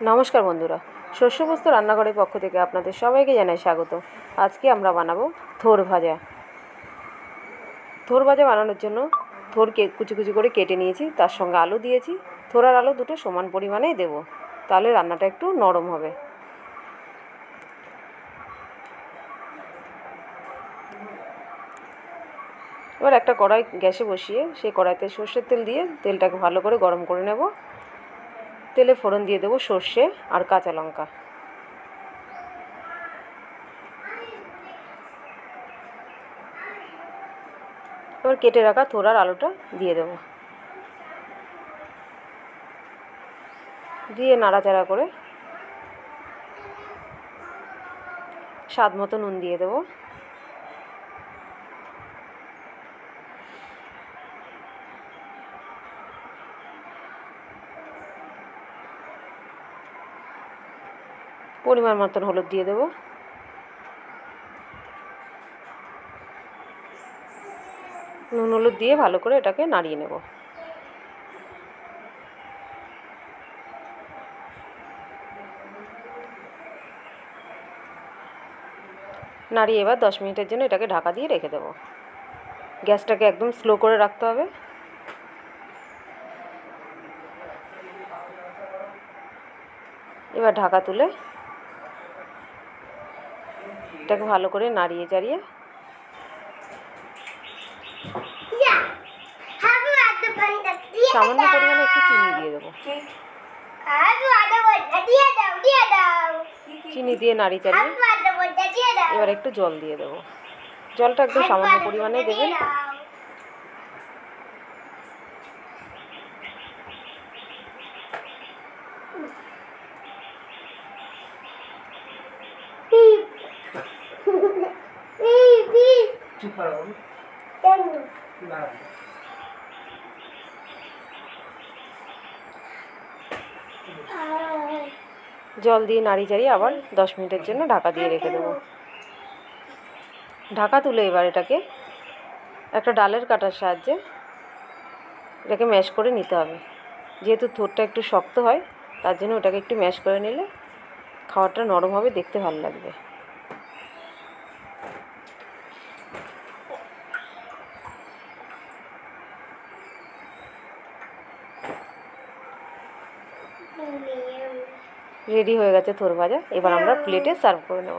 নমস্কার বন্ধুরা, শস্যবস্তু রান্নাঘরের পক্ষ থেকে আপনাদের সবাইকে জানাই স্বাগত। আজকে আমরা বানাবো থোর ভাজা। থোর ভাজা বানানোর জন্য থোরকে কুচি কুচি করে কেটে নিয়েছি, তার সঙ্গে আলু দিয়েছি। থোর আর আলু দুটো সমান পরিমাণেই দেব, তাহলে রান্নাটা একটু নরম হবে। এবার একটা কড়াই গ্যাসে বসিয়ে সেই কড়াইতে সর্ষের তেল দিয়ে তেলটাকে ভালো করে গরম করে নেব। তেলে ফোড়ন দিয়ে দেবো সর্ষে আর কাঁচা লঙ্কা। এবার কেটে রাখা থোর আর আলুটা দিয়ে দেবো, দিয়ে নাড়াচাড়া করে স্বাদ মতো নুন দিয়ে দেবো। পরিমাণ মতন হলুদ দিয়ে দেবো। নুন হলুদ দিয়ে ভালো করে এটাকে নাড়িয়ে নেব। নাড়িয়ে এবার 10 মিনিটের জন্য এটাকে ঢাকা দিয়ে রেখে দেবো। গ্যাসটাকে একদম স্লো করে রাখতে হবে। এবার ঢাকা তুলে এটাকে ভালো করে নাড়িয়ে চাড়িয়ে সামান্য পরিমাণে একটু চিনি দিয়ে দেবো। চিনি দিয়ে নাড়িয়ে চাড়িয়ে এবার একটু জল দিয়ে দেবো। জলটা একদম সামান্য পরিমাণে দেবেন। জল দিয়ে নাড়ি চাড়িয়ে আবার 10 মিনিটের জন্য ঢাকা দিয়ে রেখে দেবো। ঢাকা তুলে এবার এটাকে একটা ডালের কাটার সাহায্যে এটাকে ম্যাশ করে নিতে হবে। যেহেতু থোরটা একটু শক্ত হয়, তার জন্য ওটাকে একটু ম্যাশ করে নিলে খাবারটা নরম হবে, দেখতে ভালো লাগবে। রেডি হয়ে গেছে থোর ভাজা। এবার আমরা প্লেটে সার্ভ করে নেব।